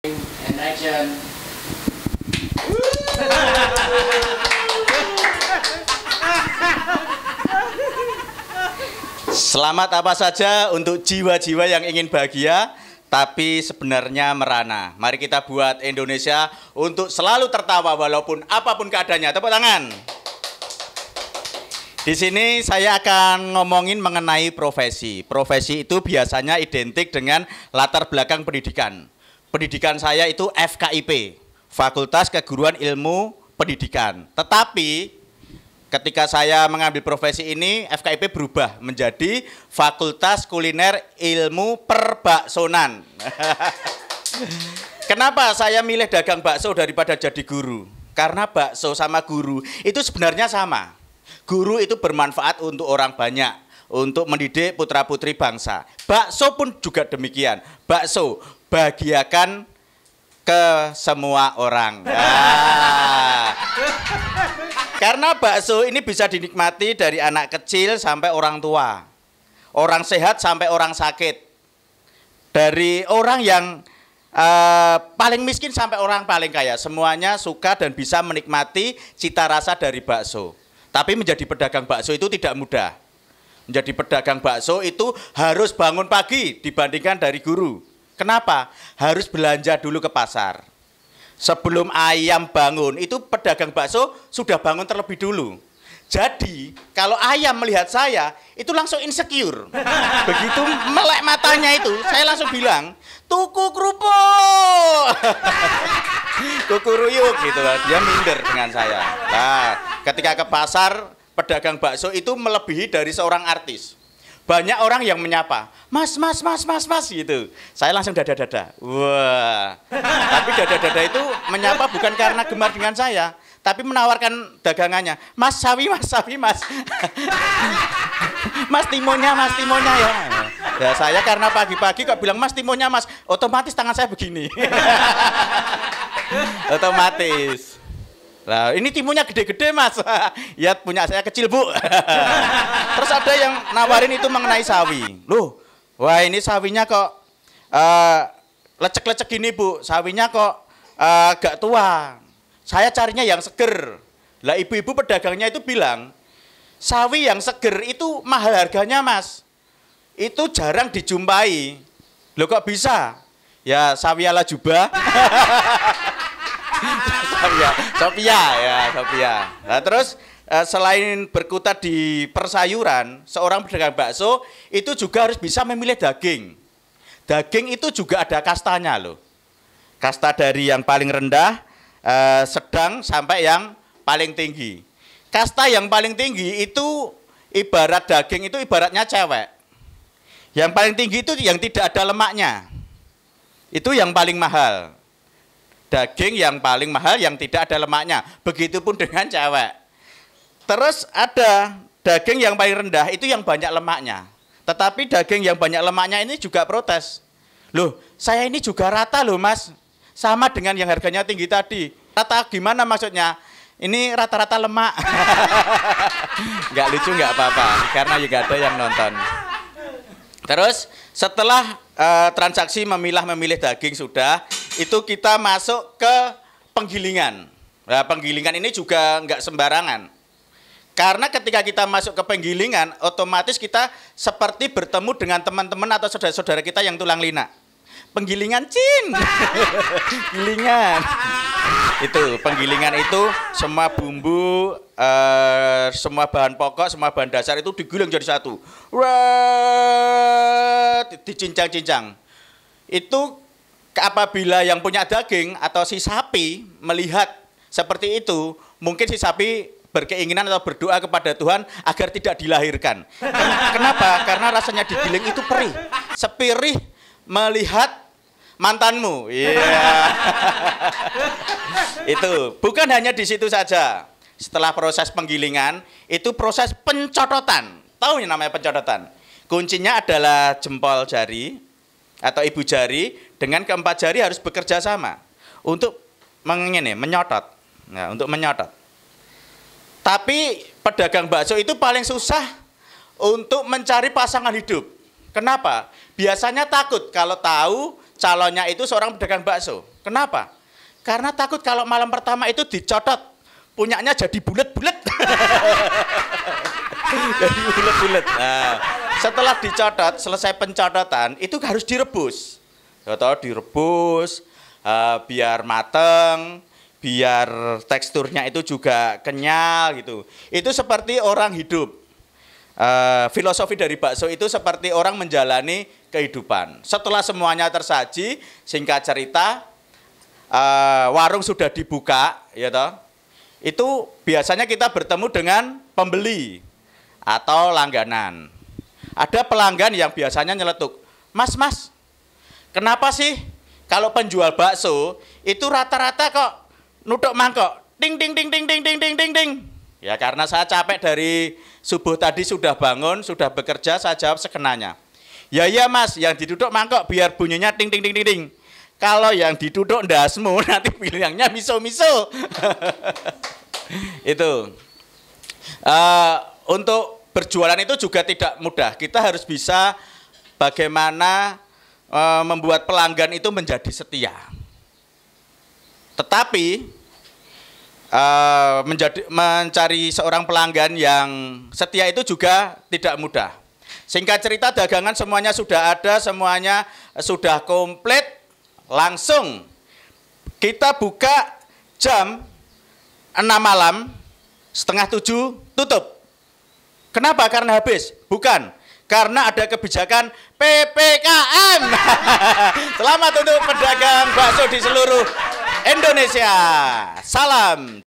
And action. Selamat apa saja untuk jiwa-jiwa yang ingin bahagia tapi sebenarnya merana. Mari kita buat Indonesia untuk selalu tertawa walaupun apapun keadaannya. Tepuk tangan. Di sini saya akan ngomongin mengenai profesi. Profesi itu biasanya identik dengan latar belakang pendidikan. Pendidikan saya itu FKIP, Fakultas Keguruan Ilmu Pendidikan. Tetapi ketika saya mengambil profesi ini, FKIP berubah menjadi Fakultas Kuliner Ilmu Perbaksonan. Kenapa saya milih dagang bakso daripada jadi guru? Karena bakso sama guru itu sebenarnya sama. Guru itu bermanfaat untuk orang banyak, untuk mendidik putra-putri bangsa. Bakso pun juga demikian. Bakso, bahagiakan ke semua orang. Nah. Karena bakso ini bisa dinikmati dari anak kecil sampai orang tua. Orang sehat sampai orang sakit. Dari orang yang paling miskin sampai orang paling kaya. Semuanya suka dan bisa menikmati cita rasa dari bakso. Tapi menjadi pedagang bakso itu tidak mudah. Menjadi pedagang bakso itu harus bangun pagi dibandingkan dari guru. Kenapa? Harus belanja dulu ke pasar. Sebelum ayam bangun, itu pedagang bakso sudah bangun terlebih dulu. Jadi, kalau ayam melihat saya, itu langsung insecure. Begitu melek matanya itu, saya langsung bilang, tuku kerupuk. Kuku ruyuk gitu kan, dia minder dengan saya. Nah, ketika ke pasar, pedagang bakso itu melebihi dari seorang artis. Banyak orang yang menyapa, mas gitu. Saya langsung dada-dada. Wah. Tapi dada-dada itu menyapa bukan karena gemar dengan saya, tapi menawarkan dagangannya. Mas sawi mas. Mas timonya ya. Ya saya karena pagi-pagi kok bilang mas timonya mas, otomatis tangan saya begini. Otomatis. Nah, ini timunnya gede-gede mas. Ya punya saya kecil bu. Terus ada yang nawarin itu mengenai sawi. Loh, wah ini sawinya kok lecek-lecek gini bu. Sawinya kok agak tua. Saya carinya yang seger. Lah ibu-ibu pedagangnya itu bilang, sawi yang seger itu mahal harganya mas. Itu jarang dijumpai. Loh kok bisa? Ya sawi ala jubah. Sophia. Nah, terus selain berkutat di persayuran, seorang pedagang bakso itu juga harus bisa memilih daging. Daging itu juga ada kastanya loh. Kasta dari yang paling rendah, sedang sampai yang paling tinggi. Kasta yang paling tinggi itu ibarat daging itu ibaratnya cewek. Yang paling tinggi itu yang tidak ada lemaknya. Itu yang paling mahal. Daging yang paling mahal yang tidak ada lemaknya. Begitupun dengan cewek. Terus ada daging yang paling rendah itu yang banyak lemaknya. Tetapi daging yang banyak lemaknya ini juga protes. Loh, saya ini juga rata loh mas. Sama dengan yang harganya tinggi tadi. Rata gimana maksudnya? Ini rata-rata lemak. Nggak lucu nggak apa-apa. Karena juga ada yang nonton. Terus setelah transaksi memilih daging sudah, itu kita masuk ke penggilingan. Nah, penggilingan ini juga nggak sembarangan. Karena ketika kita masuk ke penggilingan, otomatis kita seperti bertemu dengan teman-teman atau saudara-saudara kita yang tulang lunak. Penggilingan cin. Gilingan. Itu, penggilingan itu semua bumbu, semua bahan pokok, semua bahan dasar itu digiling jadi satu. Wah, dicincang-cincang. Itu apabila yang punya daging atau si sapi melihat seperti itu, mungkin si sapi berkeinginan atau berdoa kepada Tuhan agar tidak dilahirkan. Kenapa? Karena rasanya digiling itu perih. Sepirih melihat mantanmu. Iya. Yeah. Itu bukan hanya di situ saja. Setelah proses penggilingan, itu proses pencototan. Tahu yang namanya pencototan? Kuncinya adalah jempol jari atau ibu jari dengan keempat jari harus bekerja sama untuk menyotot. Nah, untuk menyotot. Tapi pedagang bakso itu paling susah untuk mencari pasangan hidup. Kenapa? Biasanya takut kalau tahu calonnya itu seorang pedagang bakso. Kenapa? Karena takut kalau malam pertama itu dicotot, punyanya jadi bulet-bulet. Jadi bulet-bulet. Nah, setelah dicotot, selesai pencototan, itu harus direbus. Atau direbus, biar mateng, biar teksturnya itu juga kenyal gitu. Itu seperti orang hidup. Filosofi dari bakso itu seperti orang menjalani kehidupan. Setelah semuanya tersaji, singkat cerita, warung sudah dibuka, ya toh. Itu biasanya kita bertemu dengan pembeli atau langganan. Ada pelanggan yang biasanya nyeletuk, Mas, kenapa sih kalau penjual bakso itu rata-rata kok nutuk mangkok, ding ding ding ding ding ding ding ding ding. Ya karena saya capek dari subuh tadi sudah bangun, sudah bekerja, saya jawab sekenanya. Ya iya Mas, yang diduduk mangkok biar bunyinya ding ding ding ding ding. Kalau yang diduduk ndasmu nanti bilangnya miso-miso. Itu. Untuk berjualan itu juga tidak mudah. Kita harus bisa bagaimana membuat pelanggan itu menjadi setia. Tetapi mencari seorang pelanggan yang setia itu juga tidak mudah. Singkat cerita, dagangan semuanya sudah ada, semuanya sudah komplit, langsung kita buka jam 6 malam, setengah 7 tutup. Kenapa? Karena habis? Bukan. Karena ada kebijakan PPKM. Selamat untuk pedagang bakso di seluruh Indonesia. Salam.